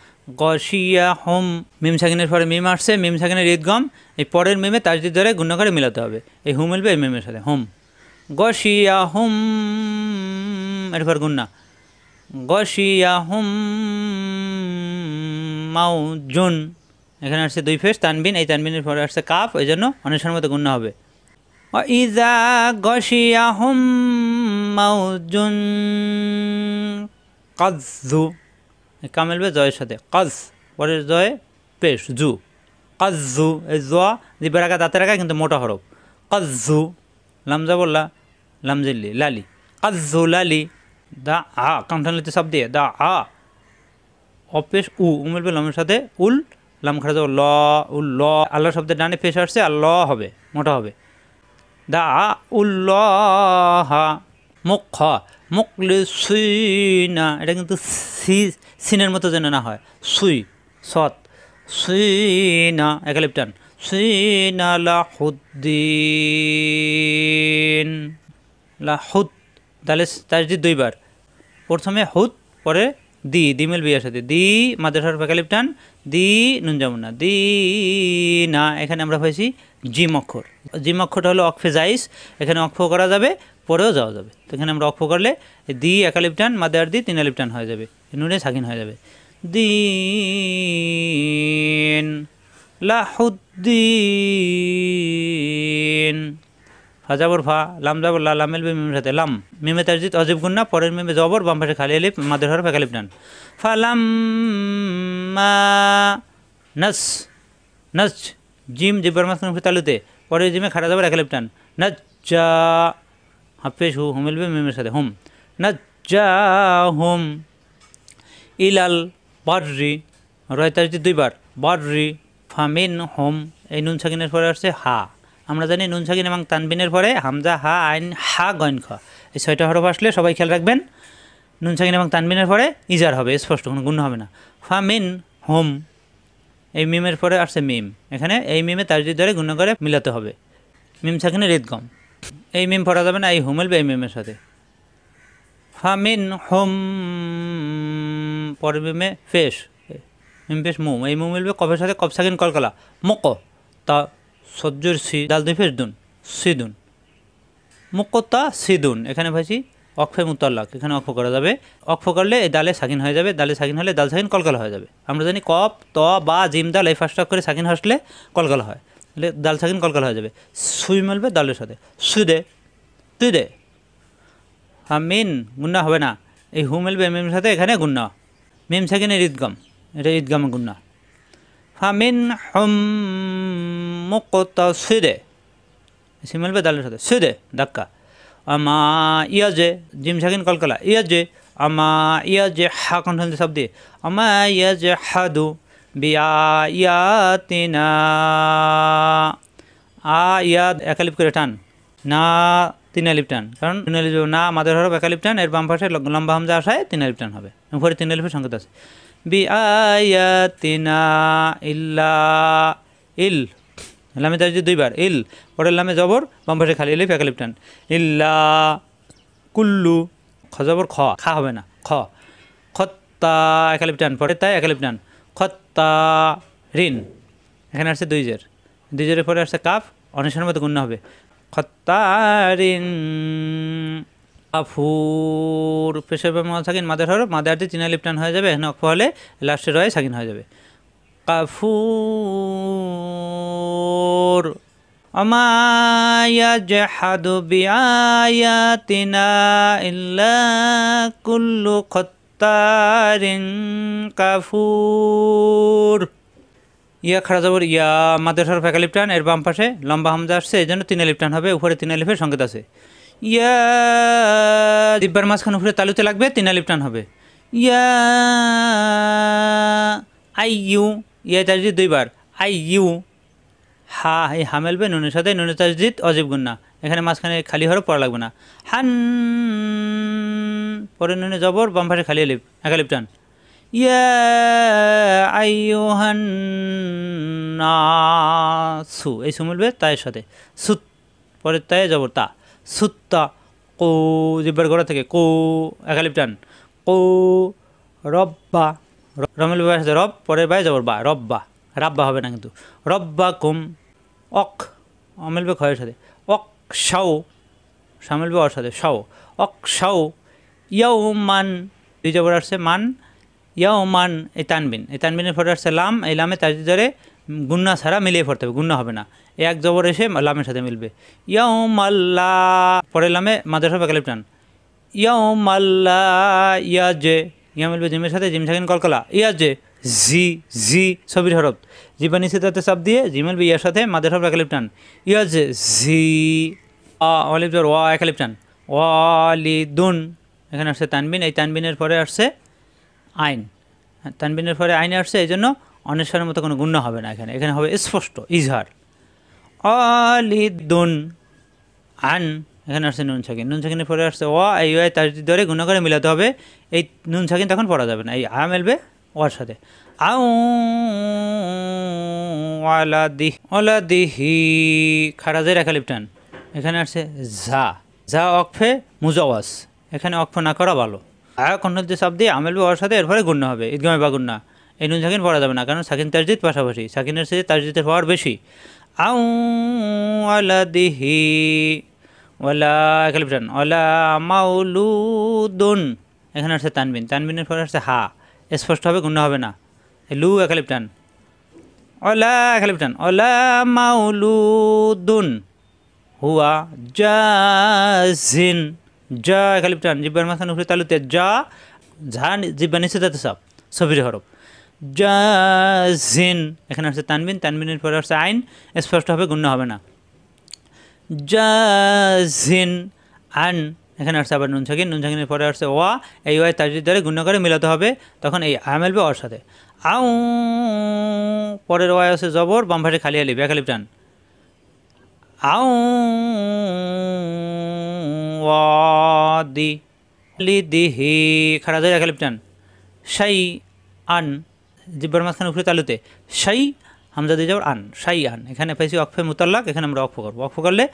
S1: গশিয়া হোম, মিম সাকিনের পরে মিম আসছে, মিম সাকিনের ঈদগম, এই পরের মিমে তাজদিদ ধরে গুণ্য করে মিলাতে হবে, এই হুম মিলবে এই মিমের সাথে, হোম, গশিয়া হুম, এরপর গুন্না, গশিয়া হুম মাউজুন, এখানে আসছে দুই ফেস তানবিন, এই তানবিনের পরে আসছে কাফ, এই জন্য অনেকের মতো গুণ্য হবে, ইজা গশিয়া হুম মাউজুন কাজু, কা মিলবে জয়ের সাথে, কাজ, পরের জয়ে পেশ জু, কাজু, এই জোয়া জিব্বার আগা দাঁতের আগা কিন্তু মোটা হরফ, কাজু, লামজা বললা লামজিল্লি লালি, কাজু লালি, দা আ কামঠানলিতে সব দিয়ে দা আ, অপেশ উ, মিলবে লামের সাথে উল, লাম খাড়া যাবো ল, উল ল, আল্লাহ শব্দের ডানে পেশ আসছে আর ল হবে মোটা হবে, দা উল্লাহা, মুখ মুখলিসিনা, এটা কিন্তু সিনের মতো যেন না হয়, সুই সৎ, সুইনা এক আলিফ টান, সুইনা লাহুদ্দিন, লাহুদ, তাহলে তাজদিদ দুইবার, প্রথমে হুদ পরে দি মিলবে ইয়ার সাথে, দি মাদের হরফ একালিফ টান, দি নুন যাবো না, দি না। এখানে আমরা পাইছি জিম অক্ষর। জিম অক্ষরটা হলো অক্ফে জাইজ, এখানে অক্ফ করা যাবে, পরেও যাওয়া যাবে। তো এখানে আমরা অক্ফ করলে দি একালিফ টান, মাদে আর দি 3 আলিফ টান হয়ে যাবে, নুনে সাকিন হয়ে যাবে। দিন লাহুদ্দিন, ফা যাবর ফা, লাম যাবর লা, লাম মিলবে মিমের সাথে, লাম মিমে তাজদিদ অজিব গুন্না, পরের মিমে জবর, বাম পাশে খালি আলিফ, মাদের হরফ একালিফ টান। ফালাম্মা নাস, নাস জিম জিব্বার মাঝখানে তালুতে, পরের জিমে খাড়া যাবর একালিফ টান, নাজ্জা হাফেশ হু, হুম মিলবে মিমের সাথে, হুম, নাজ্জা হুম। ইলাল বাররি, রয় তাজদিদ 2 বার, বাররি, ফামিন হোম, এই নুন সাকিনের পরে আসছে হা। আমরা জানি নুন সাকিন এবং তানবিনের পরে হামজা, হা, আইন, হা, গইন, খ, এই 6টা হরফ আসলে সবাই খেয়াল রাখবেন নুন সাকিন এবং তানবিনের পরে ইজার হবে, স্পষ্ট, কোনো গুণ হবে না। ফামিন হোম, এই মিমের পরে আসছে মিম, এখানে এই মিমে তাজদিদ ধরে গুণ করে মিলাতে হবে, মিম সাকিনের ঈদগম। এই মিম পড়া যাবে না, এই হুম মিলবে এই মিমের সাথে। ফামিন হোম, পরের মিমে ফেশ, মিম পেশ মুম, এই মুম মিলবে কফের সাথে, কফ সাকিন কলকলা, মক, তা সজ্জুর সি, দাল 2 ফেশ দুন, সিদুন, মুকতা সিদুন। এখানে ভাইছি অক্ফে মুতাল্লাক, এখানে অক্ফ করা যাবে, অক্ফ করলে এই দালে সাকিন হয়ে যাবে, দালে সাকিন হলে দাল সাকিন কলকলা হয়ে যাবে। আমরা জানি কফ, ত, বা, জিম, দাল এই ফার্স্ট করে সাকিন হাসলে কলকলা হয়, তাহলে দাল সাকিন কলকলা হয়ে যাবে। সুই মিলবে দালের সাথে, সুদে, তুই দে। মিন গুন্না হবে না, এই হু মিলবে মিমের সাথে, এখানে গুন্না, মিম সাকিনের ঈদগম, এটা ঈদগম গুন্না। ফামিন হুম মুকতাসিদে, সি মিলবে দালের সাথে, সিদে ধাক্কা। আমা ইয়াজে, জিম সাকিন কলকলা, ইয়াজে, আমা ইয়াজে, হা কণ্ঠন সব দিয়ে, আমা ইয়াজে হাদু বিআয়াতিনা, আ ইয়াদ একালিফ করে টান, না 3 আলিফ টান, কারণ 3 আলিফ না মাদের হরফ একালিফ টান, এর বাম পাশে লম্বা হামজা আসায় 3 আলিফ টান হবে, উপরে 3 আলিফের সংকেত আছে। বিআয়াতিনা ইল্লা, ইল লামে তাজদিদ 2 বার, ইল, পরের লামে জবর, বাম পাশে খালি আলিফ একালিফ টান, ইল্লা কুল্লু, খ জবর খ, খা হবে না, খ, খত্তা একালিফ টান, পরে তাই একালিফ টান, খত্তা রিন, এখানে আসছে 2 জের, 2 জেরের পরে আসছে কাফ, অনিশানের মতো গুণ হবে, খত্তারিন। কাফুর, পেশের বাম সাকিন মাদের হরফ, মাদের আরতি 3 আলিফ টান হয়ে যাবে, এখানে অক্ফ হলে লাস্টে রয়ে সাকিন হয়ে যাবে। কাফুর, আমা ইয়াজহাদু বিআয়াতিনা ইল্লা কুল্লু খত্তারিন কাফুর। ইয়া খাড়া যাবর ইয়া, মাদের হরফ একালিফ টান, এর বাম পাশে লম্বা হামজা আসছে, এই জন্য 3 আলিফ টান হবে, উপরে 3 আলিফের সংকেত আছে। ইয়া জিব্বার মাঝখানে উপরে তালুতে লাগবে, 3 আলিফ টান হবে। ইয়া আইয়ু, ইয়া তাজদিদ 2 বার, আইয়ু, হা, এই হা মেলবে নুনের সাথে, নুনে তাজদিদ অজিব গুন্না, এখানে মাঝখানে খালি হরফ পড়া লাগবে না। হান, পরে নুনে জবর, বাম পাশে খালি আলিফ একালিফ টান। ইয়া আইয়ুহান নাসু, এই সু মিলবে তায়ের সাথে, সুত, পরের তায়ে জবর তা, সুত্তা, কো জিব্বার গোড়া থেকে কো একালিফ টান, কো রব্বা, রমেল বাবার সাথে রব, পরের বাই জবর বা, রব্বা, রাব্বা হবে না কিন্তু, রব্বা কুম, অক অমেলবে খয়ের সাথে, অক শাও, সামেলবে ওর সাথে, শাও, অক শাও, ইয়াও মান, 2 জবর আসছে মান, ইয়াও মান, এই তানবিন, এই তানবিনের পরে আসছে লাম, এই লামে তাজদিদ ধরে গুন্না ছাড়া মিলিয়ে পড়তে হবে, গুন্না হবে না, এক জবর এসে লামের সাথে মিলবে। ইয়াও মাল্লা, পরে লামে মাদের হরফ একালিফ টান, ইয়াও মাল্লা ইয়াজে, ইয়া মিলবে জিমের সাথে, জিম সাকিন কলকলা, ইয়াজে, জি, জি ছবির হরফ, জিবা নিচে তাতে চাপ দিয়ে জি মিলবে ইয়ার সাথে, মাদের হরফ একালিফ টান, ইয়াজে জি, অলিফ জবর ওয়া একালিফ টান, ওয়ালিদুন, এখানে আসছে তানবিন, এই তানবিনের পরে আসছে আইন, তানবিনের পরে আইনে আসছে, এই জন্য অনেশ্বরের মতো কোনো গুণ্য হবে না, এখানে এখানে হবে স্পষ্ট ইজহার। অলিদুন আন, এখানে আসছে নুন সাকিন, নুন সাকিনের পরে আসছে ওয়া, এই ওয়াই তার ধরে গুণ করে মিলাতে হবে, এই নুন সাকিন তখন পড়া যাবে না, এই আ মেলবে ওয়ার সাথে। আউ আলাদি, অলাদিহি খারাজের একালিফ টান, এখানে আসছে ঝা, ঝা অকফে মুজাওয়াজ, এখানে অক্ফ না করা ভালো, কন্ট্রোল দিয়ে চাপ দিয়ে আমেল বে ওর সাথে এরপরে গুণ্য হবে, ঈদগামে বা গুণ্না। এই নুন সাকিন পড়া যাবে না, কারণ সাকিন তাজদিদ পাশাপাশি, সাকিনের সাথে তাজদিদের পাওয়ার বেশি। আউ ওয়ালাদিহি, ওয়ালা একালিফ টান, ওয়ালা মাউলুদুন, এখানে আসছে তানবিন, তানবিনের পরে আসছে হা, স্পষ্ট হবে, গুণ্য হবে না। লু একালিফ টান, ওয়ালা একালিফ টান, ওয়ালা মাউলুদুন হুয়া জাজিন, যা একালিফ টান, জিব্বার মাঝখানে উপরে তালুতে, যা ঝা জিব্বা নিচে যাতে সব সবির হরফ, জাজিন, এখানে আসছে তানবিন, তানবিনের পরে আসছে আইন, স্পষ্ট হবে, গুণ্য হবে না। জাজিন আন, এখানে আসছে আবার নুন সাকিন, নুন সাকিনের পরে আসছে ওয়া, এই ওয়াই তাজদিদ দ্বারা গুণ্য করে মিলাতে হবে, তখন এই আমেলবে ওর সাথে। আউ পরের ওয়াই আছে জবর, বাম পাশে খালি আলিফ, এক আলিফ টান। আউ ওয়াদি লিদিহি, খাড়া যায় এক আলিফ টান। শাই আন, জিব্বার মাঝখানে উপরে তালুতে, শাই হামজা দুই যাবর আন, শাই আন, এখানে পাইছি অক্ষে মুতাল্লাক, এখানে আমরা অক্ষ করবো। অক্ষ করলে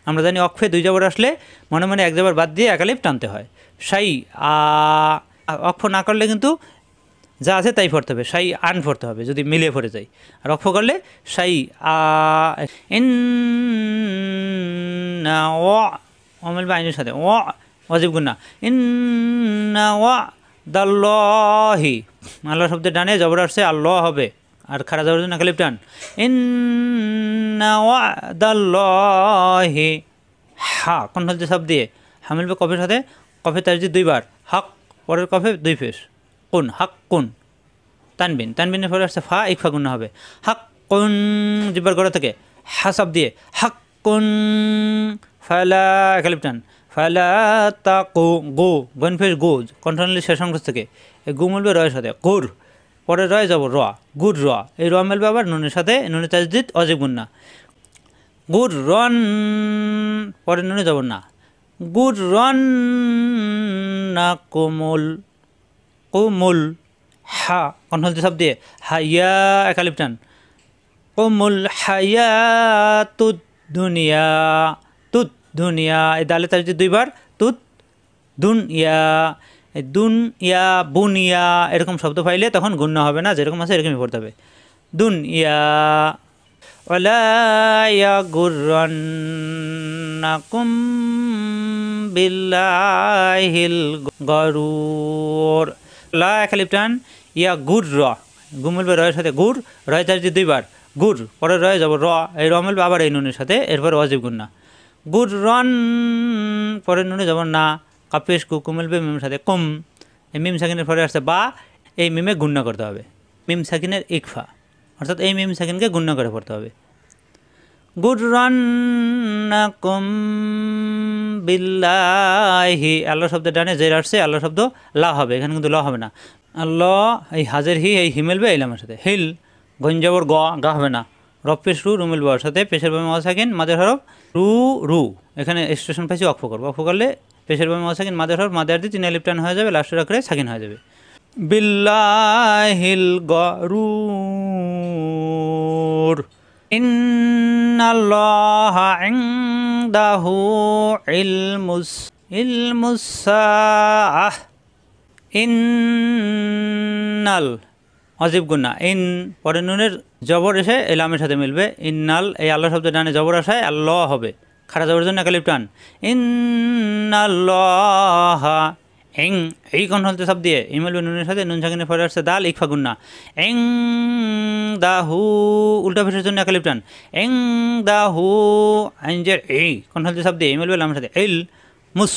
S1: আমরা জানি অক্ষে দুই যাবর আসলে মনে মনে এক যাবর বাদ দিয়ে এক আলিফ টানতে হয়। শাই অক্ষ না করলে কিন্তু যা আছে তাই পড়তে হবে, শাই আন পড়তে হবে যদি মিলিয়ে পড়ে যায়। আর অক্ষ করলে শাই ইন অমিল বা আইনের সাথে ওয়াজিব গুন্না, ইন্না ওয়া দাল্লাহি, আল্লাহ শব্দের ডানে জবর আসছে আল্লাহ হবে, আর খাড়া জবর জন্য একালিফ টান। ইন্না ওয়া দাল্লাহি, হা কন্ট্রোল দিয়ে সব দিয়ে হামিল বে কফের সাথে, কফে তাজদিদ দুইবার, হক পরের কফে দুই ফেস, কোন হাক কোন, তানবিন, তানবিনের পরে আসছে ফা, ইকফা গুণ্য হবে। হাক কোন, জিব্বার গড়া থেকে হা সব দিয়ে, হাক কোন ফালা একালিফ টান, ফালা তা কো, গো গন ফেস গো, কন্ট্রোলের শেষ অংশ থেকে এই গু মিলবে রয়ের সাথে, গুর পরে রয় যাব র, গুর র, এই র মিলবে আবার নুনের সাথে, নুনের তাজদিদ অজিব গুন্না। গুর রন পরে নুনে যাব না, গুর রন না কোমল, কোমল হা কন্ট্রোল সব দিয়ে হাইয়া একালিফ টান, কোমল হায়া তুত দুনিয়া, তুত দুনিয়া, এই দালে তাজদিদ দুইবার, তুত দুনিয়া, এই দুনিয়া বুনিয়া এরকম শব্দ পাইলে তখন গুণ্য হবে না, যেরকম আছে এরকমই পড়তে হবে। দুনিয়া ওয়ালা ইয়াগুররান্নাকুম বিল্লাহিল গরুর, লা একালিফ টান, ইয়া গুর র, গু মিলবে রয়ের সাথে, গুর রয় তাজদিদ দুইবার, গুর পরে রয়ে যাব র, এই র মিলবে আবার এই নুনের সাথে, এরপর ওয়াজিব গুন্না। গুর রন পরে নুনে যাব না, কাপেশ কু মিলবে মিমের সাথে কুম, এই মিম সাকিনের পরে আসছে বা, এই মিমে গুণ্য করতে হবে, মিম সাকিনের ইকফা, অর্থাৎ এই মিম সাকিনকে গুণ্য করে পড়তে হবে। গুররান্নাকুম বিল্লাহি, আল্লাহ শব্দের ডানে জের আসছে, আল্লাহ শব্দ লা হবে, এখানে কিন্তু ল হবে না। আল্লাহ এই হাজের হি, এই হি মিলবে ইলামের সাথে, হিল গঞ্জাবর গ, গা হবে না, রপ্পেশ রু, রু মিলবে ওর সাথে, পেশের বামে ওয়া সাকিন মাদের হরফ রু রু, এখানে স্টেশন পাইছি অক্ষ করবো, অক্ষ করলে পেশের বামে ওয়া সাকিন মাদের হরফ, মাদের দিয়ে 3 আলিফ টান হয়ে যাবে, লাস্টের আখরে সাকিন হয়ে যাবে। বিল্লাহিল গরুর, ইন্নাল্লাহা ইনদাহু ইলমুস সাআহ, ইন্নাল অজিব গুন্না, ইন পরে নুনের জবর এসে এলামের সাথে মিলবে, ইন্নাল এই আল্লাহ শব্দের ডানে জবর আসায় আল্লাহ হবে, খাড়া জবরের জন্য একালিফ টান। ইন্নাল্লাহা এং, এই কন্ট্রোলতে সব দিয়ে ই মিলবে নুনের সাথে, নুন সাকিনের পরে আসছে দাল, ইকফা গুন্না। এং দাহু উল্টা ফেসের জন্য একালিফ টান, এং দাহু আইনজের এই কন্ট্রোলতে সব দিয়ে ই মিলবে লামের সাথে, এল মুস,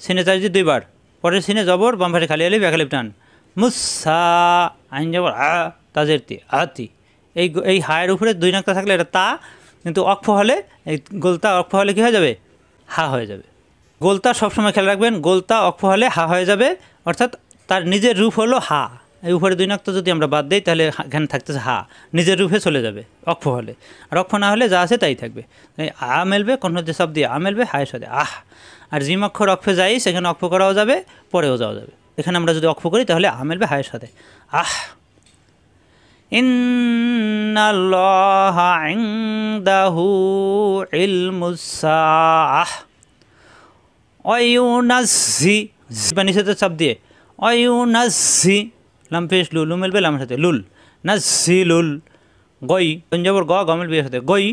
S1: সিনে তাজদিদ দুইবার, পরের সিনে জবর, বাম পাশে খালি আলিফ একালিফ টান। মুসা আইন জবর আ, তাজের তি আতি, এই হায়ের উপরে 2 নাক্তা থাকলে এটা তা, কিন্তু অক্ষ হলে এই গোলতা অক্ষ হলে কী হয়ে যাবে, হা হয়ে যাবে। গোলতা সবসময় খেয়াল রাখবেন, গোলতা অক্ষ হলে হা হয়ে যাবে, অর্থাৎ তার নিজের রূপ হলো হা, এই উপরে 2 নাক্তা যদি আমরা বাদ দিই তাহলে এখানে থাকতেছে হা, নিজের রূপে চলে যাবে অক্ষ হলে, আর অক্ষ না হলে যা আছে তাই থাকবে। আ মেলবে কন্ট্রোল সব দিয়ে, আ মেলবে হায়ের সাথে আহ, আর জিম অক্ষর অক্ষ যাই সেখানে অক্ষ করাও যাবে, পরেও যাওয়া যাবে। এখানে আমরা যদি অক্ষ করি তাহলে আ মেলবে হায়ের সাথে আহ। ইন্নাল্লাহা ইনদাহু ইলমুস সাআহ ওয়া ইউনাজ্জি, জিবা নিচেতে চাপ দিয়ে অয়ু নাজি লাম পেশ লু লু মিলবে লামের সাথে লুল নাজি লুল গই পঞ্জাবর গ গমেল বিয়ের সাথে গই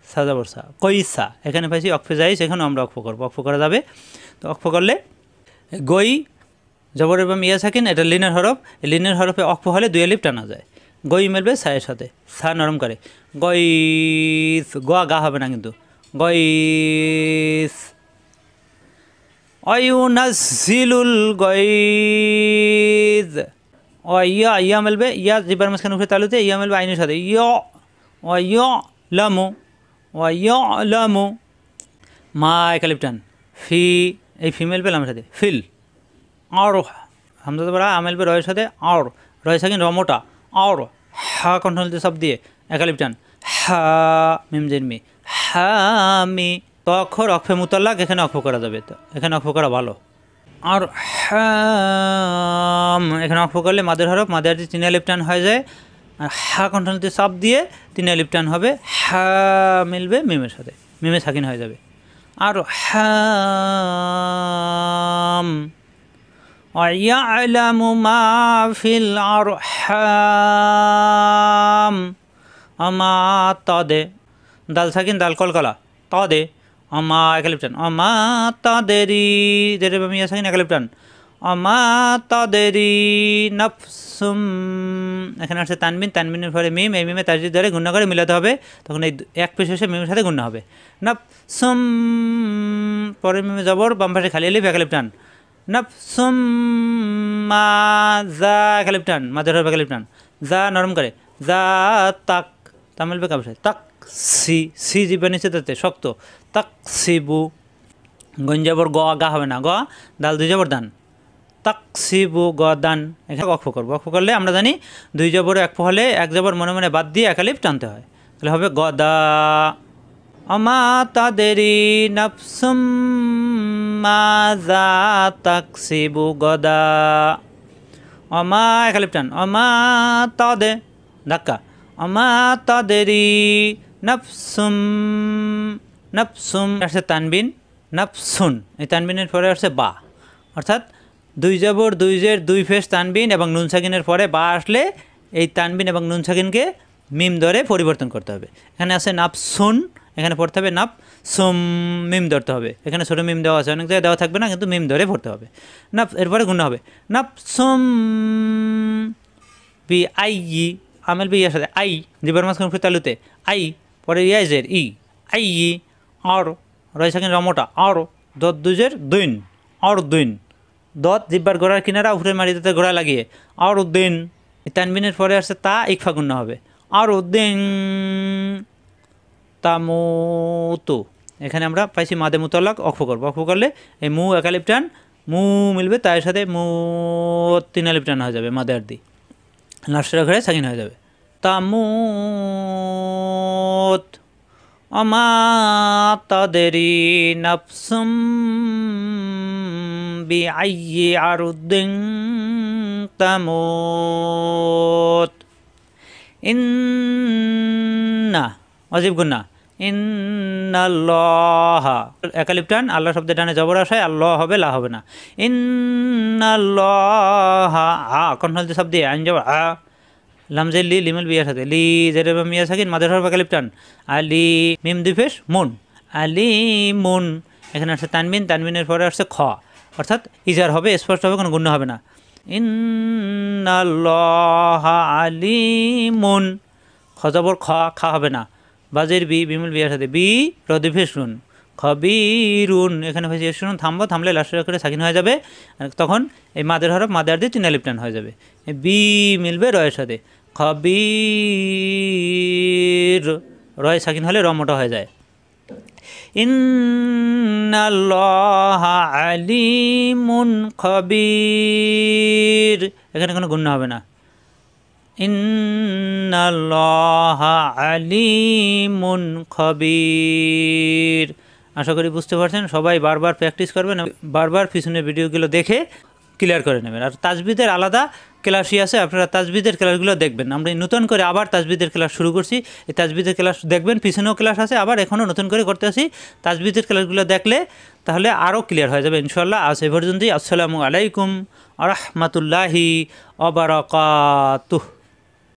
S1: সাজা বর্ষা কইসা এখানে পাইছি অক্ষে যাইস এখানেও আমরা অক্ষ করবো অক্ষ করা যাবে তো অক্ষ করলে গই জবর এবং ইয়া থাকেন এটা লিনের হরফ লিনের হরফে অক্ষ হলে দুই আলিফ টানা যায় গই মিলবে সায়ের সাথে সা নরম করে গইস গোয়া গা হবে না কিন্তু গইস অয়ুনাজিলুল গইজ ও ইয়া ইয়া মিলবে ইয়া জিবার মাঝখানে উঠে তালুতে ইয়া মিলবে আইনের সাথে ইয় লামু লামু মা একালিপটান ফি এই ফিমেল বেল আমার সাথে ফিল আর হামজা বড়া আমেল বে রয়ের সাথে আর রয়ে থাকেন রমোটা আর হা কন্ট্রোল সব দিয়ে একালিপটান হা মিম জেনমি হা মি তো অক্ষর অক্ষে মুতাল্লাক এখানে অক্ষ করা যাবে তো এখানে অক্ষ করা ভালো আর হাম এখানে অক্ষ করলে মাদের হরফ মাদের তিন আলিফ টান হয়ে যায় আর হা কন্ট্রোলতে চাপ দিয়ে তিন আলিফ টান হবে হা মিলবে মিমের সাথে মিমে সাকিন হয়ে যাবে আর হাম ইয়ালামু মা ফিল আরহাম আমা তাদে দাল সাকিন দাল কলকলা তাদে আমা একালিপটান আমা তাদেরি যেটা আমি সাকিন একালিপটান আমা তাদেরি নফসুম এখানে আসছে তানবিন তানবিনের পরে মিম এই মিমে তাজদিদ ধরে গুণা করে মিলাতে হবে তখন এই এক পেশ এসে মিমের সাথে গুণা হবে নফসুম পরে মিমে জবর বাম পাশে খালি আলিফ একালিপটান নফসুম মা যা একালিপটান মাদের হরফ একালিপটান যা নরম করে যা তাক তামিল বে কাবসে তাক সি সি জিবা নিচে তাতে শক্ত তাক সিবু গঞ্জাবর গ গা হবে না গ দাল দুই জবর দান তাক সিবু গ দান এখানে অক্ষ করবো অক্ষ করলে আমরা জানি দুই জবর এক হলে এক জবর মনে মনে বাদ দিয়ে একালিপ টানতে হয় তাহলে হবে গদা আমা তাদেরি নফসুম মাজা তাক সিবু গদা আমা একালিপ টান আমা তাদে ধাক্কা আমা তাদেরি নফসুম নফসুম আসছে তানবিন নফসুন এই তানবিনের পরে আসছে বা অর্থাৎ দুই জবর দুই জের দুই ফেস তানবিন এবং নুন সাকিনের পরে বা আসলে এই তানবিন এবং নুন সাকিনকে মিম ধরে পরিবর্তন করতে হবে এখানে আছে নাফসুন এখানে পড়তে হবে নাফসুম মিম ধরতে হবে এখানে ছোটো মিম দেওয়া আছে অনেক জায়গায় দেওয়া থাকবে না কিন্তু মিম ধরে পড়তে হবে নাফ এরপরে গুণ হবে নাফসুম বি আই আমেল বি ইয়ার সাথে আই জিবার মাঝখানে উঠে তালুতে আই পরে ইয়াজের ই আই আর রয়েছে কিনা রমোটা আর দত দুজের দুইন আর দুইন দত জিব্বার গোড়ার কিনারা উঠে মারিতে গোড়া লাগিয়ে আর উদ্দিন তানবিনের পরে আসছে তা ইকফা গুণ্য হবে আর উদ্দিন তামুতু এখানে আমরা পাইছি মাদে মুতাল্লাক অক্ষ করবো অক্ষ করলে এই মু একালিপ টান মু মিলবে তার সাথে মু তিন আলিপ টান হয়ে যাবে মাদে আর দি লাস্টের ঘরে সাকিন হয়ে যাবে তামুত আমা তাদেরি নফসুম বিআইয়ি আরদিন তামুত ইন্না অজিব গুন্না ইন্নাল্লাহ একালিপ টান আল্লাহ শব্দের টানে জবর আসায় আল্লাহ হবে লা হবে না ইন্নাল্লাহ আ কন্ট্রোল শব্দ দিয়ে আইন জবর আ লামজে লি লিমেল বিয়ার সাথে লি যেটা মিয়া সাকিন মাদের হরফ একালিপ টান আলি মিম দুই ফেস মুন আলি মুন এখানে আসছে তানবিন তানবিনের পরে আসছে খ অর্থাৎ ইজার হবে স্পষ্ট হবে কোনো গুণ্য হবে না ইন্নাল্লাহ আলিমুন খ জবর খ খা হবে না বাজের বি বিমুল বিয়ার সাথে বি রদিফে শুন খবিরুন এখানে হয়েছে শুনুন থামবো থামলে লাস্টের করে সাকিন হয়ে যাবে তখন এই মাদের হরফ মাদের দিয়ে তিন আলিফ টান হয়ে যাবে বি মিলবে রয়ের সাথে খবির রয় সাকিন হলে রমটা হয়ে যায় ইন্নাল্লাহ আলিমুন খবির এখানে কোনো গুণ হবে না ইন্নাল্লাহ আলিমুন খবির আশা করি বুঝতে পারছেন সবাই বারবার প্র্যাকটিস করবেন বারবার পিছনের ভিডিওগুলো দেখে ক্লিয়ার করে নেবেন। আর তাজবিদের আলাদা ক্লাসই আছে, আপনারা তাজবিদের ক্লাসগুলো দেখবেন। আমরা নতুন করে আবার তাজবিদের ক্লাস শুরু করছি, এই তাজবিদের ক্লাস দেখবেন, পিছনেও ক্লাস আছে, আবার এখনও নতুন করে করতে আসি। তাজবিদের ক্লাসগুলো দেখলে তাহলে আরও ক্লিয়ার হয়ে যাবে ইনশাআল্লাহ। আজ এই পর্যন্তই। আসসালামু আলাইকুম আ রহমতুল্লাহি ওয়া বারাকাতুহু।